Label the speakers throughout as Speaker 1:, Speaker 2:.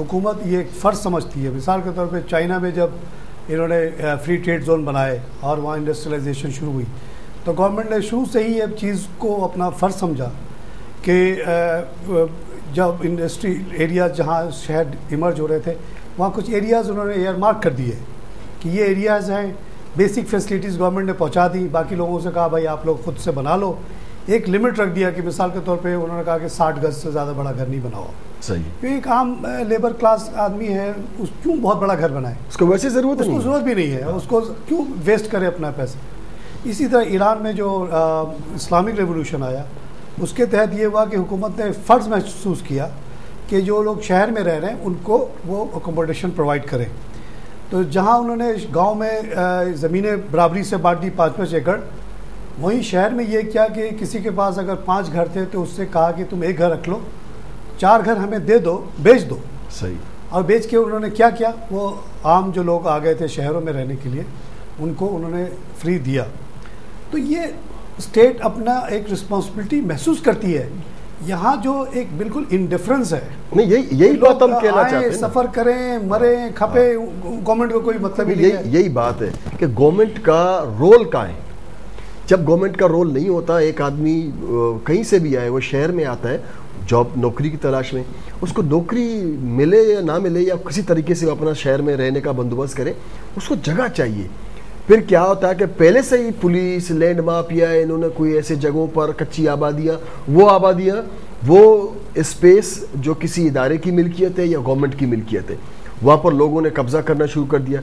Speaker 1: حکومت یہ ایک فرض سمجھتی ہے. مثال کے طور پہ چائنا میں جب انہوں نے فری ٹریڈ زون بنائے اور وہاں انڈسٹریلائزیشن شروع ہوئی تو گورنمنٹ نے شروع سے ہی اب چیز کو اپنا فرض سمجھا کہ جب انڈسٹری ایریاز جہاں شہر ایمرج ہو رہے تھے وہاں کچھ ایریاز انہوں نے ایئر مارک کر دیے کہ یہ ایریاز ہیں, بیسک فیسلٹیز گورنمنٹ نے پہنچا دی, باقی لوگوں سے کہا بھائی آپ لوگ خود سے بنا لو. ایک لمٹ رکھ دیا کہ مثال کے طور پہ انہوں نے کہا کہ 60 گز سے زیادہ بڑا گھر نہیں بناؤ.
Speaker 2: صحیح.
Speaker 1: ایک عام لیبر کلاس آدمی ہے, اس کیوں بہت بڑا گھر بنائے,
Speaker 2: اس کو ویسے ضرورت نہیں,
Speaker 1: اس کو ضرورت بھی نہیں ہے, اس کو کیوں ویسٹ کرے اپنا پیسہ. اسی طرح ایران میں جو اسلامک ریولوشن آیا اس کے تحت یہ ہوا کہ حکومت نے فرض محسوس کیا کہ جو لوگ شہر میں رہ رہے ہیں ان کو وہ اکوموڈیشن پرووائڈ کریں. تو جہاں انہوں نے گاؤں میں زمینیں برابری سے بانٹ دی 5-5 ایکڑ, وہیں شہر میں یہ کیا کہ کسی کے پاس اگر 5 گھر تھے تو اس سے کہا کہ تم ایک گھر رکھ لو, 4 گھر ہمیں دے دو, بیچ دو.
Speaker 2: صحیح.
Speaker 1: اور بیچ کے انہوں نے کیا وہ عام جو لوگ آ گئے تھے شہروں میں رہنے کے لیے ان کو انہوں نے فری دیا. تو یہ اسٹیٹ اپنا ایک رسپانسبلٹی محسوس کرتی ہے. یہاں جو ایک بالکل انڈیفرنس ہے,
Speaker 2: نہیں یہی بات ہم کہنا چاہتے ہیں,
Speaker 1: سفر کریں مریں کھپے, گورنمنٹ کو کوئی مطلب ہی نہیں ہے.
Speaker 2: یہی بات ہے کہ گورنمنٹ کا رول کہاں ہے. جب گورنمنٹ کا رول نہیں ہوتا, ایک آدمی کہیں سے بھی آئے, وہ شہر میں آتا ہے جاب نوکری کی تلاش میں, اس کو نوکری ملے یا نہ ملے یا کسی طریقے سے وہ اپنا شہر میں رہنے کا بندوبست کرے, اس کو جگہ چاہیے. پھر کیا ہوتا ہے کہ پہلے سے ہی پولیس لینڈ مافیا انہوں نے کوئی ایسے جگہوں پر کچی آبادیاں وہ اسپیس جو کسی ادارے کی ملکیت ہے یا گورنمنٹ کی ملکیت ہے, وہاں پر لوگوں نے قبضہ کرنا شروع کر دیا.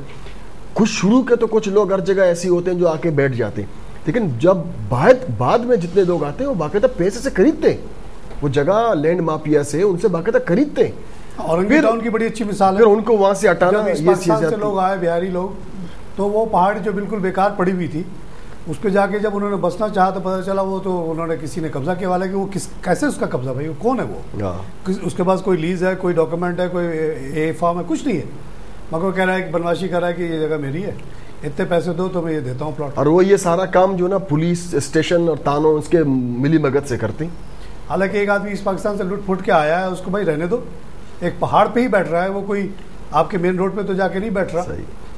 Speaker 2: کچھ شروع کے تو کچھ لوگ ہر جگہ ایسے ہوتے ہیں جو آ کے بیٹھ جاتے ہیں, لیکن جب بعد میں جتنے لوگ آتے ہیں وہ باقاعدہ پیسے سے خریدتے ہیں وہ جگہ, لینڈ مافیا سے ان سے باقاعدہ خریدتے ہیں.
Speaker 1: اورنگی ٹاؤن کی بڑی اچھی مثال ہے,
Speaker 2: پھر ان کو وہاں سے ہٹانا.
Speaker 1: یہ چیز لوگ آئے بہاری لوگ, تو وہ پہاڑ جو بالکل بیکار پڑی ہوئی تھی اس پہ جا کے جب انہوں نے بسنا چاہا تو پتہ چلا وہ تو انہوں نے کسی نے قبضہ کیا. والا کہ وہ کیسے اس کا قبضہ, بھائی وہ کون ہے, وہ اس کے پاس کوئی لیز ہے, کوئی ڈاکومنٹ ہے, کوئی اے فارم ہے, کچھ نہیں ہے, مگر وہ کہہ رہا ہے کہ بنواشی کر رہا ہے کہ یہ جگہ میری ہے, اتنے پیسے دو تو میں یہ دیتا ہوں پلاٹ.
Speaker 2: اور وہ یہ سارا کام جو نا پولیس اسٹیشن اور تانوں اس کے ملی مگت سے کرتے ہیں.
Speaker 1: حالانکہ ایک آدمی اس پاکستان سے لٹ پھٹ کے آیا ہے, اس کو بھائی رہنے دو, ایک پہاڑ پہ ہی بیٹھ رہا ہے, وہ کوئی آپ کے مین روڈ پہ تو جا کے نہیں بیٹھ رہا,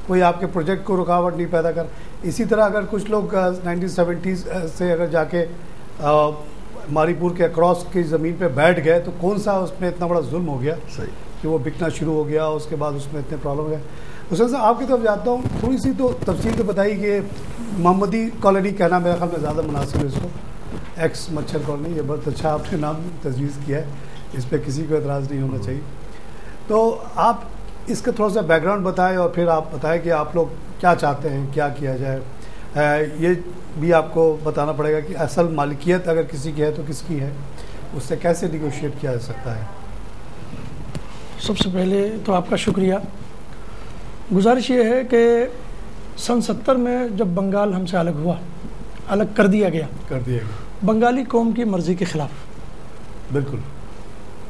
Speaker 1: کوئی آپ کے پروجیکٹ کو رکاوٹ نہیں پیدا کر. اسی طرح اگر کچھ لوگ 1970s سے اگر جا کے ماری پور کے اکراس کی زمین پہ بیٹھ گئے تو کون سا اس میں اتنا بڑا ظلم ہو گیا کہ وہ بکنا شروع ہو گیا, اس کے بعد اس میں اتنے پرابلم ہو گئے. حسین صاحب آپ کی طرف جاتا ہوں, تھوڑی سی تو تفصیل تو بتائی کہ محمدی کالونی کہنا میرے خیال میں زیادہ مناسب ہے, اس کو ایکس مچھر کالونی, یہ بہت اچھا آپ نے نام تجویز کیا ہے, اس پہ کسی کو اعتراض نہیں ہونا چاہیے. تو آپ اس کا تھوڑا سا بیک گراؤنڈ بتائیں اور پھر آپ بتائیں کہ آپ لوگ کیا چاہتے ہیں, کیا کیا جائے. یہ بھی آپ کو بتانا پڑے گا کہ اصل مالکیت اگر کسی کی ہے تو کس کی ہے, اس سے کیسے نیگوشیٹ کیا جا سکتا ہے.
Speaker 3: سب سے پہلے تو آپ کا شکریہ. گزارش یہ ہے کہ سن 70 میں جب بنگال ہم سے الگ کر دیا گیا بنگالی قوم کی مرضی کے خلاف,
Speaker 1: بالکل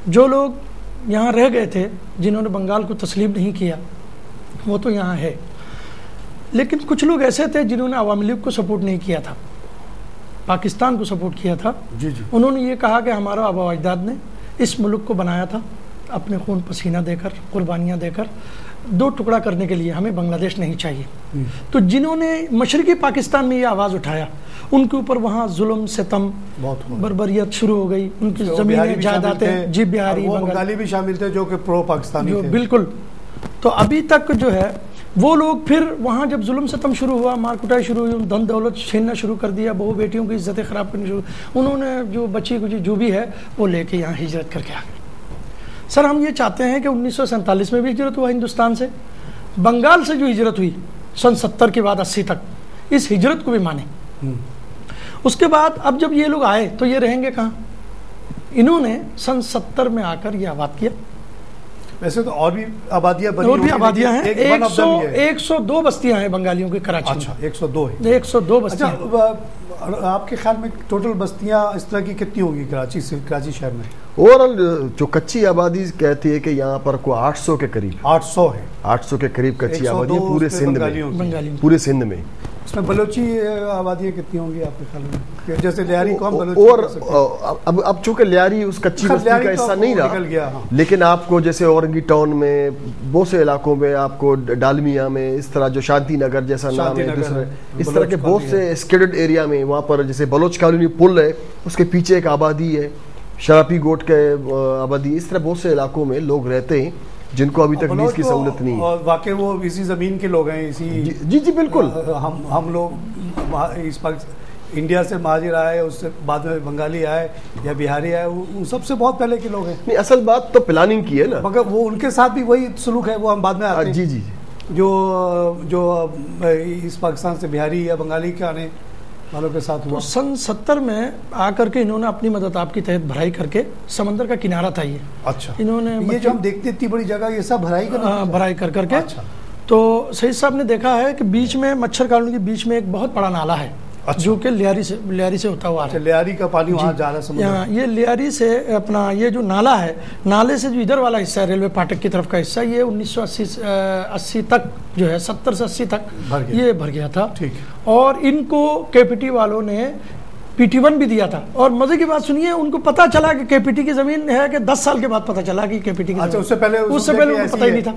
Speaker 3: جو لوگ یہاں رہ گئے تھے جنہوں نے بنگال کو تسلیم نہیں کیا وہ تو یہاں ہے, لیکن کچھ لوگ ایسے تھے جنہوں نے عوامی لیگ کو سپورٹ نہیں کیا تھا, پاکستان کو سپورٹ کیا تھا. انہوں نے یہ کہا کہ ہمارا آبا و اجداد نے اس ملک کو بنایا تھا اپنے خون پسینہ دے کر, قربانیاں دے کر, 2 ٹکڑا کرنے کے لیے, ہمیں بنگلہ دیش نہیں چاہیے. تو جنہوں نے مشرقی پاکستان میں یہ آواز اٹھایا ان کے اوپر وہاں ظلم ستم بربریت شروع ہو گئی, ان کی زمینیں جائیدادیں, جی بہاری
Speaker 1: بنگالی بھی شامل تھے جو کہ پرو پاکستانی تھے.
Speaker 3: بالکل. تو ابھی تک جو ہے وہ لوگ پھر وہاں جب ظلم ستم شروع ہوا, مار کٹائی شروع ہوئی, دھن دولت چھیننا شروع کر دیا, بہو بیٹیوں کی عزتیں خراب کرنی شروع, انہوں نے جو بچی کچی جو بھی ہے وہ لے کے یہاں ہجرت کر کے آ گئے. سر ہم یہ چاہتے ہیں کہ 1947 میں بھی ہجرت ہوا ہندوستان سے, بنگال سے جو ہجرت ہوئی سن 70 کے بعد 80 تک, اس ہجرت کو بھی مانیں. اس کے بعد اب جب یہ لوگ آئے تو یہ رہیں گے کہاں؟ انہوں نے سن 70 میں آ کر یہ آباد کیا.
Speaker 1: ویسے تو اور بھی آبادیاں بنی,
Speaker 3: اور بھی آبادیاں ہیں, 102 بستیاں ہیں بنگالیوں کی کراچی میں.
Speaker 1: اچھا 102 ہے,
Speaker 3: 102 بستیاں.
Speaker 1: آپ کے خیال میں ٹوٹل بستیاں اس طرح کی کتنی ہوگی کراچی شہر میں؟
Speaker 2: اوورال جو کچی آبادی کہتی ہے کہ یہاں پر کوئی 800 کے قریب,
Speaker 1: 800 ہے,
Speaker 2: 800 کے قریب کچی آبادی ہے پورے سندھ میں, پورے سندھ میں.
Speaker 1: اس میں بلوچی آبادیاں کتنی ہوں گی آپ کے خیال میں؟ جیسے لیاری قوم
Speaker 2: اور اب چونکہ لیاری اس کچی بستی کا حصہ نہیں رہا، لیکن آپ کو جیسے اورنگی ٹاؤن میں بہت سے علاقوں میں، آپ کو ڈالمیا میں، اس طرح جو شانتی نگر جیسا نام ہے دوسرے، اس طرح کے بہت سے اسکیڈڈ ایریا میں، وہاں پر جیسے بلوچ کالونی پل ہے، اس کے پیچھے ایک آبادی ہے، شراپی گوٹ کے آبادی، اس طرح بہت سے علاقوں میں لوگ رہتے ہیں جن کو ابھی تک لیز کی سہولت نہیں ہے.
Speaker 1: اور واقعی وہ اسی زمین کے لوگ ہیں، اسی
Speaker 2: جی بالکل.
Speaker 1: ہم لوگ اس انڈیا سے مہاجر آئے، اس سے بعد میں بنگالی آئے یا بہاری آئے، وہ سب سے بہت پہلے کے لوگ ہیں.
Speaker 2: نہیں، اصل بات تو پلاننگ کی ہے نا،
Speaker 1: مگر وہ ان کے ساتھ بھی وہی سلوک ہے، وہ ہم بعد میں آتے ہیں.
Speaker 2: جی
Speaker 1: جو اس پاکستان سے بہاری یا بنگالی کے آنے والوں کے ساتھ ہوا.
Speaker 3: تو سن 70 میں آ کر کے انہوں نے اپنی مدد آپ کی تحت بھرائی کر کے، سمندر کا کنارہ تھا یہ.
Speaker 1: اچھا.
Speaker 3: انہوں نے
Speaker 1: یہ جو ہم دیکھتے اتنی بڑی جگہ، یہ سب بھرائی
Speaker 3: کر کے. تو سعید صاحب نے دیکھا ہے کہ بیچ میں مچھر کالونی کے بیچ میں ایک بہت بڑا نالا ہے جو کہ لیاری سے ہوتا ہوا ہے.
Speaker 1: لیاری کا پانی وہاں جا رہا ہے.
Speaker 3: یہ لیاری سے اپنا یہ جو نالا ہے، نالے سے جو ادھر والا حصہ ہے ریلوے پھاٹک کی طرف کا حصہ، یہ 1980 تک جو ہے 70 سے 80 تک یہ بھر گیا تھا. اور ان کو کے پی ٹی والوں نے PT1 بھی دیا تھا. اور مزے کی بات سنیے، ان کو پتا چلا کہ کے پی ٹی کی زمین ہے کہ 10 سال کے بعد پتا چلا کہ کے پی ٹی کی.
Speaker 1: اس سے پہلے
Speaker 3: ان کو پتا ہی نہیں تھا.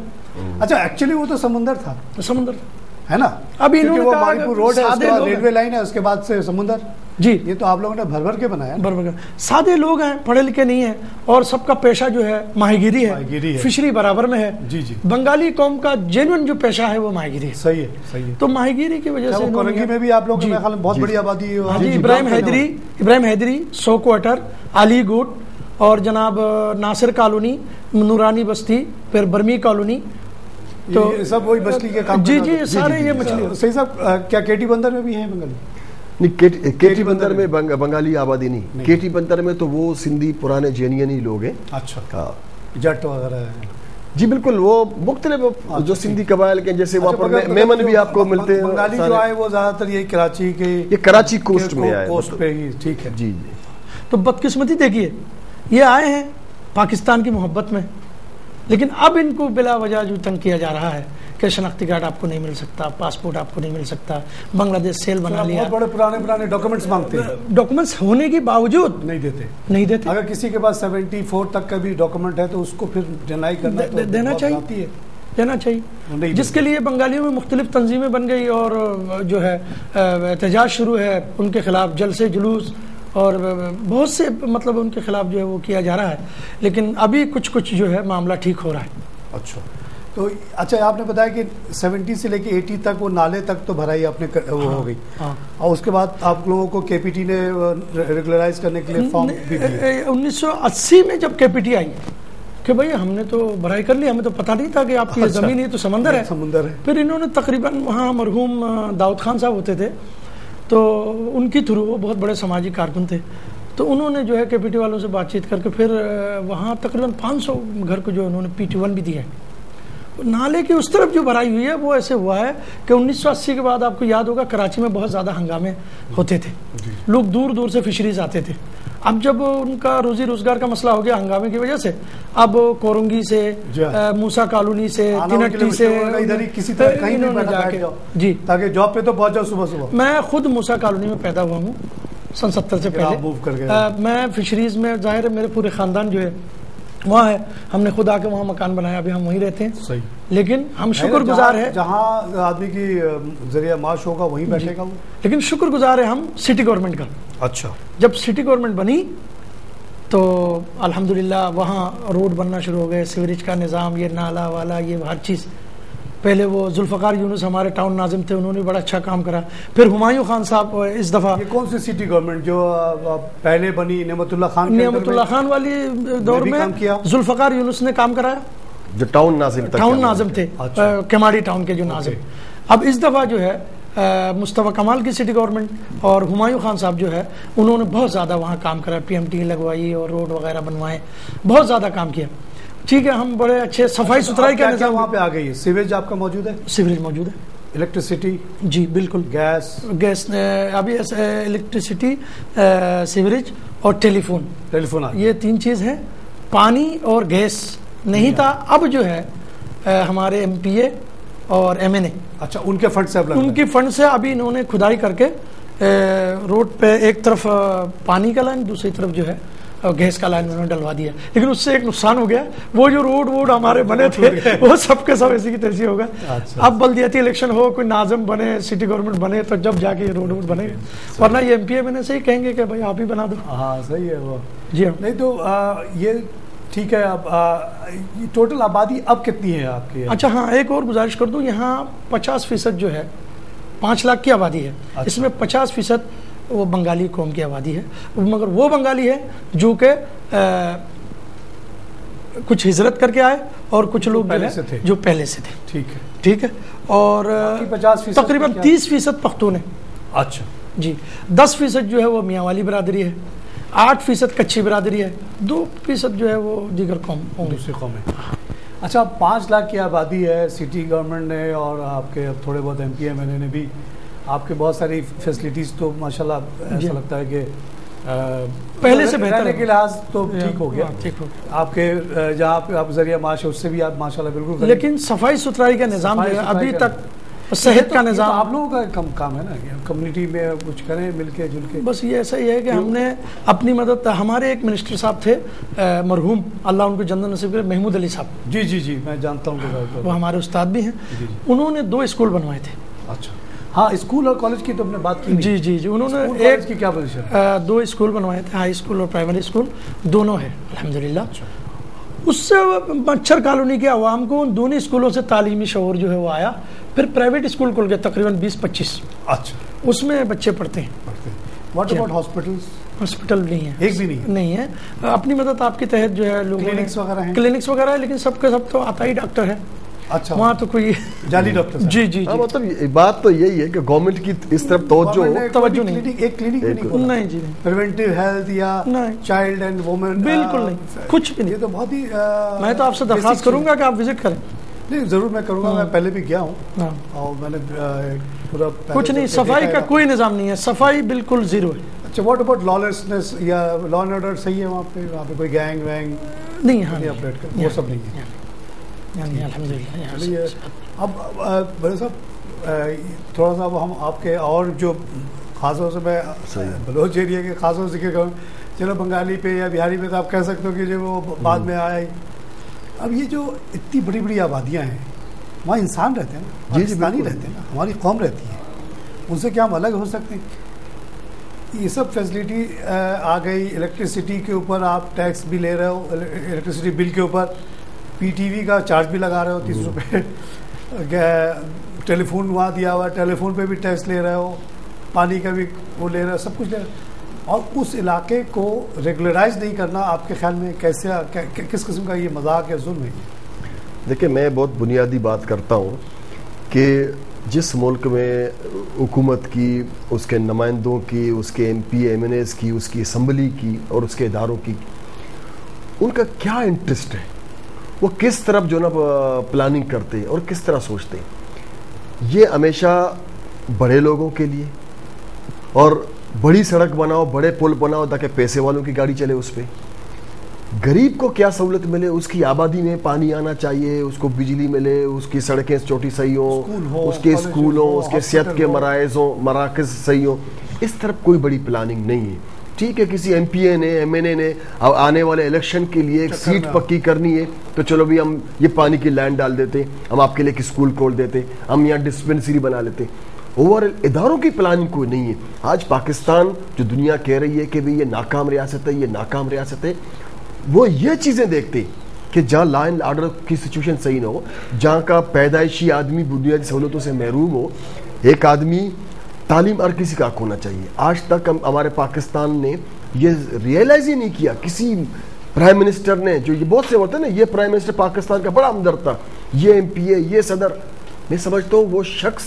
Speaker 1: اچھا، ایکچولی وہ تو سمندر تھا ہے نا.
Speaker 3: ابھی انہوں نے کہا
Speaker 1: کہ روڈ ہے، ریلوے لائن ہے، اس کے بعد سے سمندر.
Speaker 3: جی،
Speaker 1: یہ تو آپ لوگوں نے بھر کے بنایا.
Speaker 3: سادے لوگ ہیں، پڑھے لکھے نہیں ہیں، اور سب کا پیشہ جو ہے ماہی گیری ہے، فشری برابر میں ہے. بنگالی قوم کا جینوئن جو پیشہ ہے وہ ماہی گیری ہے.
Speaker 1: صحیح ہے.
Speaker 3: تو ماہی گیری کی وجہ سے
Speaker 1: کورنگی میں بھی آپ لوگوں کے خیال میں بہت بڑی آبادی ہے.
Speaker 3: ابراہیم حیدری، سو کوارٹر، علی گوٹ، اور جناب ناصر کالونی، نورانی بستی، پھر برمی کالونی،
Speaker 1: تو سب وہی مچھلی کے کام.
Speaker 3: جی سارے یہ مچھلی.
Speaker 1: صحیح صاحب، کیا کیٹی بندر میں بھی ہیں بنگالی؟
Speaker 2: نہیں، کیٹی بندر میں بنگالی آبادی نہیں. کیٹی بندر میں تو وہ سندھی پرانے جینین ہی لوگ ہیں.
Speaker 1: اچھا. جٹ وغیرہ ہے.
Speaker 2: جی بالکل، وہ مختلف جو سندھی قبائل کے، جیسے وہاں پر میمن بھی آپ کو ملتے ہیں.
Speaker 1: بنگالی جو آئے وہ زیادہ تر یہ کراچی کے،
Speaker 2: یہ کراچی کوسٹ میں آئے.
Speaker 1: کوسٹ پہ ہی. ٹھیک ہے.
Speaker 2: جی.
Speaker 3: تو بدقسمتی دیکھیے، یہ آئے ہیں پاکستان کی محبت میں، لیکن اب ان کو بلا وجہ جو تنگ کیا جا رہا ہے کہ شناختی کارڈ آپ کو نہیں مل سکتا، پاسپورٹ آپ کو نہیں مل سکتا، بنگلہ دیش سیل بنا لیا.
Speaker 1: بڑے پرانے ڈاکومنٹس مانگتے ہیں.
Speaker 3: ڈاکومنٹس ہونے کے باوجود
Speaker 1: نہیں دیتے. اگر کسی کے پاس 74 تک کا بھی ڈاکومنٹ ہے تو اس کو پھر ڈینائی کرنا
Speaker 3: دینا چاہیے. جس کے لیے بنگالیوں میں مختلف تنظیمیں بن گئی، اور جو ہے احتجاج شروع ہے ان کے خلاف، جلسے جلوس اور بہت سے مطلب ان کے خلاف جو ہے وہ کیا جا رہا ہے. لیکن ابھی کچھ جو ہے معاملہ ٹھیک ہو رہا ہے.
Speaker 1: اچھا، آپ نے بتایا کہ 70 سے لے کے 80 تک وہ نالے تک تو بھرائی آپ نے وہ ہو گئی، اور اس کے بعد آپ لوگوں کو کے پی ٹی نے ریگولرائز کرنے کے لیے فارم بھی دیے.
Speaker 3: 1980 میں جب کے پی ٹی آئی کہ بھئی ہم نے تو بھرائی کر لی، ہمیں تو پتہ نہیں تھا کہ آپ کی زمین یہ تو سمندر ہے. پھر انہوں نے تقریباً وہاں مرحوم داؤد خان صاحب ہوتے تھے، تو ان کی تھرو، وہ بہت بڑے سماجی کارکن تھے، تو انہوں نے جو ہے کے پی ٹی والوں سے بات چیت کر کے پھر وہاں تقریباً 500 گھر کو جو انہوں نے PT1 بھی دیا ہے. نالے کی اس طرف جو بھرائی ہوئی ہے وہ ایسے ہوا ہے کہ 1980 کے بعد آپ کو یاد ہوگا کراچی میں بہت زیادہ ہنگامے ہوتے تھے، لوگ دور سے فشریز آتے تھے. اب جب ان کا روزی روزگار کا مسئلہ ہو گیا ہنگامے کی وجہ سے، اب کورنگی سے، موسا کالونی سے، تینٹی سے، انہوں نے جا کے جی
Speaker 1: تاکہ جاب پہ تو پہنچ جاؤ صبح.
Speaker 3: میں خود موسا کالونی میں پیدا ہوا ہوں سن 70 سے پہلے. میں فشریز میں، ظاہر ہے میرے پورے خاندان جو ہے وہاں ہے، ہم نے خود آ کے وہاں مکان بنایا، ابھی ہم وہیں رہتے ہیں.
Speaker 1: صحیح.
Speaker 3: لیکن ہم شکر گزار ہیں،
Speaker 1: جہاں آدمی کی ذریعہ معاش ہوگا وہیں بیٹھے گا وہ.
Speaker 3: لیکن شکر گزار ہے ہم سٹی گورنمنٹ کا.
Speaker 1: اچھا.
Speaker 3: جب سٹی گورنمنٹ بنی تو الحمدللہ وہاں روڈ بننا شروع ہو گئے، سیوریج کا نظام، یہ نالا والا، یہ ہر چیز. پہلے وہ ذوالفقار یونس ہمارے ٹاؤن ناظم تھے، انہوں نے بڑا اچھا کام کرا. پھر ہمایوں خان صاحب اس دفعہ.
Speaker 1: یہ کون سی سٹی گورنمنٹ جو پہلے بنی نعمت اللہ خان
Speaker 3: والی دور میں ذوالفقار یونس نے کام کرایا،
Speaker 2: جو ٹاؤن ناظم
Speaker 3: تھے، کیماڑی ٹاؤن کے جو ناظم. اب اس دفعہ جو ہے مصطفیٰ کمال کی سٹی گورنمنٹ اور ہمایوں خان صاحب جو ہے انہوں نے بہت زیادہ وہاں کام کرا، PMT لگوائی اور روڈ وغیرہ بنوائے، بہت زیادہ کام کیا. ٹھیک ہے، ہم بڑے اچھے صفائی ستھرائی کا نظام
Speaker 1: وہاں پہ آ گئی ہے. سیویج آپ کا موجود ہے؟
Speaker 3: سیوریج موجود ہے.
Speaker 1: الیکٹریسٹی؟
Speaker 3: جی بالکل. گیس ابھی الیکٹریسٹی، سیوریج اور ٹیلی فون، یہ 3 چیز ہیں. پانی اور گیس نہیں تھا. اب جو ہے ہمارے MPA اور MNA.
Speaker 1: اچھا ان کے فنڈ سے اب
Speaker 3: ان کی فنڈ سے ابھی انہوں نے کھدائی کر کے روڈ پہ ایک طرف پانی کا لائن, دوسری طرف جو ہے گیس کا لائن انہوں نے ڈلوا دیا. لیکن اس سے ایک نقصان ہو گیا, وہ جو روڈ ہمارے بنے تھے وہ سب کے سب ایسی کی تیسی ہوگا. اب بلدیاتی الیکشن ہو, کوئی ناظم بنے, سٹی گورنمنٹ بنے, تو جب جا کے یہ روڈ بنے گا, ورنہ یہ MP MNA سے ہی کہیں گے کہ بھائی آپ ہی بنا دو.
Speaker 1: ہاں صحیح ہے وہ.
Speaker 3: جی ہاں.
Speaker 1: نہیں تو یہ ٹھیک ہے. اب ٹوٹل آبادی اب کتنی ہے آپ کی؟
Speaker 3: اچھا ہاں, ایک اور گزارش کر دوں, یہاں 50% جو ہے 5 لاکھ کی آبادی ہے. اس میں 50% وہ بنگالی قوم کی آبادی ہے, مگر وہ بنگالی ہے جو کہ کچھ ہجرت کر کے آئے اور کچھ لوگ جو پہلے سے تھے.
Speaker 1: ٹھیک ہے,
Speaker 3: ٹھیک ہے. اور تقریباً 30% پختون ہیں.
Speaker 1: اچھا
Speaker 3: جی. 10% جو ہے وہ میاں والی برادری ہے, 8% کچھی برادری ہے, 2% جو ہے وہ دیگر قوم,
Speaker 1: دوسری قوم ہے. اچھا 5 لاکھ کی آبادی ہے, سٹی گورنمنٹ نے اور آپ کے تھوڑے بہت MP MNA نے بھی آپ کے بہت ساری فیسلٹیز تو ماشاءاللہ ایسا لگتا ہے کہ
Speaker 3: پہلے سے بہتر
Speaker 1: رہنے کے لحاظ تو ٹھیک ہو گیا. آپ کے جہاں پہ آپ ذریعہ معاش ہے اس سے بھی آپ ماشاءاللہ بالکل.
Speaker 3: لیکن صفائی ستھرائی کا نظام جو ہے ابھی تک, صحت کا نظام
Speaker 1: آپ لوگوں کا کام ہے نا, کمیونٹی میں کچھ کریں مل کے جل کے.
Speaker 3: بس یہ ایسا ہی ہے کہ ہم نے اپنی مدد, ہمارے ایک منسٹر صاحب تھے مرحوم, اللہ ان کو جنت نصیب کرے, محمود علی صاحب.
Speaker 1: جی جی جی میں جانتا ہوں,
Speaker 3: وہ ہمارے استاد بھی ہیں. انہوں نے 2 اسکول بنوائے تھے.
Speaker 1: اچھا ہاں, اسکول اور کالج کی تو ہم نے بات کی.
Speaker 3: جی جی جی, انہوں نے
Speaker 1: ایک کی کیا پوزیشن؟
Speaker 3: 2 اسکول بنوائے تھے, ہائی اسکول اور پرائمری اسکول دونوں ہیں الحمدللہ. اس سے مچھر کالونی کے عوام کو ان دونوں اسکولوں سے تعلیمی شعور جو ہے وہ آیا. پھر پرائیویٹ اسکول کھل گئے تقریباً 20-25.
Speaker 1: اچھا,
Speaker 3: اس میں بچے پڑھتے ہیں.
Speaker 1: What about hospitals?
Speaker 3: ہاسپٹل نہیں ہے,
Speaker 1: ایک بھی نہیں
Speaker 3: ہے. اپنی مدد آپ کے تحت جو ہے لوگوں, کلینکس وغیرہ ہیں, لیکن سب کے سب تو آتا ہی ڈاکٹر ہے.
Speaker 1: اچھا,
Speaker 3: وہاں تو کوئی
Speaker 1: جعلی ڈاکٹر.
Speaker 3: جی جی,
Speaker 2: مطلب بات تو یہی ہے کہ گورنمنٹ کی اس طرف
Speaker 3: توجہ نہیں.
Speaker 1: ایک کلینک
Speaker 3: نہیں جی,
Speaker 1: پریونٹیو ہیلتھ یا چائلڈ اینڈ وومن,
Speaker 3: بالکل نہیں, کچھ بھی نہیں.
Speaker 1: یہ تو بہت ہی,
Speaker 3: میں تو آپ سے درخواست کروں گا کہ آپ وزٹ کریں.
Speaker 1: نہیں ضرور میں کروں گا, میں پہلے بھی گیا ہوں اور میں نے پورا
Speaker 3: کچھ نہیں, صفائی کا کوئی نظام نہیں ہے, صفائی بالکل زیرو ہے.
Speaker 1: اچھا, واٹ اباؤٹ لالیسنس یا لا اینڈ آرڈر صحیح ہے وہاں پہ؟ وہاں پہ کوئی گینگ وینگ
Speaker 3: نہیں؟ ہاں
Speaker 1: وہ سب نہیں ہے
Speaker 3: الحمدللہ.
Speaker 1: اب بڑے صاحب تھوڑا سا ہم آپ کے اور جو خاص طور سے میں بلوچ ایریا کے خاص طور سے ذکر کروں, چلو بنگالی پہ یا بہاری پہ تو آپ کہہ سکتے ہو کہ جو وہ بعد میں آیا ہی. اب یہ جو اتنی بڑی بڑی آبادیاں ہیں, وہاں انسان رہتے ہیں نا, پاکستانی رہتے ہیں نا, ہماری قوم رہتی ہے, ان سے کیا ہم الگ ہو سکتے ہیں؟ یہ سب فیسلٹی آ گئی, الیکٹریسٹی کے اوپر آپ ٹیکس بھی لے رہے ہو, الیکٹریسٹی بل کے اوپر PTV کا چارج بھی لگا رہے ہو 30 روپے, ٹیلی فون وہاں دیا ہوا ہے, ٹیلی فون پہ بھی ٹیکس لے رہے ہو, پانی کا بھی وہ لے رہے ہو, سب کچھ لے رہے ہو, اور اس علاقے کو ریگولرائز نہیں کرنا آپ کے خیال میں کیسے, کس قسم کا یہ مذاق یا ظلم ہے؟
Speaker 2: دیکھیں, میں بہت بنیادی بات کرتا ہوں کہ جس ملک میں حکومت کی, اس کے نمائندوں کی, اس کے MP MNAs کی, اس کی اسمبلی کی اور اس کے اداروں کی, ان کا کیا انٹرسٹ ہے, وہ کس طرف جو نا پلاننگ کرتے ہیں اور کس طرح سوچتے ہیں. یہ ہمیشہ بڑے لوگوں کے لیے, اور بڑی سڑک بناؤ, بڑے پل بناؤ تاکہ پیسے والوں کی گاڑی چلے اس پہ. غریب کو کیا سہولت ملے, اس کی آبادی میں پانی آنا چاہیے, اس کو بجلی ملے, اس کی سڑکیں چھوٹی صحیح ہوں, اس کے اسکول ہوں, اس کے صحت کے مراکز صحیح ہوں. اس طرف کوئی بڑی پلاننگ نہیں ہے. ٹھیک ہے, کسی MP نے MNA نے آنے والے الیکشن کے لیے ایک سیٹ پکی کرنی ہے تو چلو بھی ہم یہ پانی کی لائن ڈال دیتے, ہم آپ کے لیے ایک اسکول کھول دیتے, ہم یہاں ڈسپنسری بنا لیتے. اوور اداروں کی پلاننگ کوئی نہیں ہے. آج پاکستان جو دنیا کہہ رہی ہے کہ بھی یہ ناکام ریاست ہے, یہ ناکام ریاست ہے, وہ یہ چیزیں دیکھتے کہ جہاں لا اینڈ آرڈر کی سچویشن صحیح نہ ہو, جہاں کا پیدائشی آدمی بنیادی سہولتوں سے محروم ہو. ایک آدمی تعلیم ہر کسی کا حق ہونا چاہیے. آج تک ہمارے پاکستان نے یہ ریئلائز ہی نہیں کیا. کسی پرائم منسٹر نے, جو یہ بہت سے ہوتے ہیں نا, یہ پرائم منسٹر پاکستان کا بڑا ہمدرد تھا, یہ MP ہے, یہ صدر, میں سمجھتا ہوں وہ شخص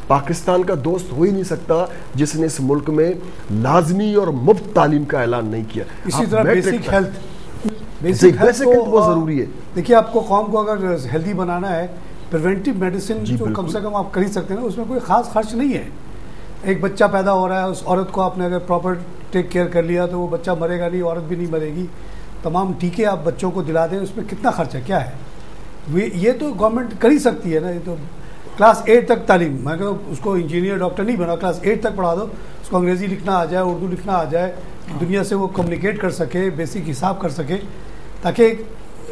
Speaker 2: پاکستان کا دوست ہو ہی نہیں سکتا جس نے اس ملک میں لازمی اور مفت تعلیم کا اعلان نہیں کیا.
Speaker 1: اسی طرح بیسک ہیلتھ
Speaker 2: بہت ضروری ہے.
Speaker 1: دیکھیے, آپ کو قوم کو اگر ہیلدی بنانا ہے, پریونٹیو میڈیسن جو کم سے کم آپ کر ہی سکتے ہیں نا, اس میں کوئی خاص خرچ نہیں ہے. ایک بچہ پیدا ہو رہا ہے, اس عورت کو آپ نے اگر پراپر ٹیک کیئر کر لیا تو وہ بچہ مرے گا نہیں, عورت بھی نہیں مرے گی. تمام ٹیکے آپ بچوں کو دلا دیں, اس میں کتنا خرچ ہے, کیا ہے, یہ تو گورنمنٹ کر ہی سکتی ہے نا. یہ تو کلاس 8 تک تعلیم، میں کہتا ہوں اس کو انجینئر ڈاکٹر نہیں بنا، کلاس 8 تک پڑھا دو، اس کو انگریزی لکھنا آ جائے، اردو لکھنا آ جائے، دنیا سے وہ کمیونیکیٹ کر سکے، بیسک حساب کر سکے، تاکہ ایک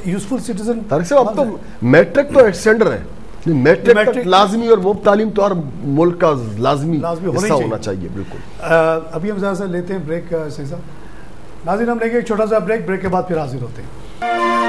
Speaker 1: یوزفل سٹیزن.
Speaker 2: طارق صاحب اب تو میٹرک تو ایکسٹینڈر ہے، میٹرک لازمی، اور وہ تعلیم تو ہر ملک کا لازمی حصہ ہونا چاہیے. بالکل.
Speaker 1: ابھی ہم ذرا سا لیتے ہیں بریک. صحیح صاحب ناظرین، ہم لیں گے ایک چھوٹا سا بریک کے بعد پھر حاضر ہوتے ہیں.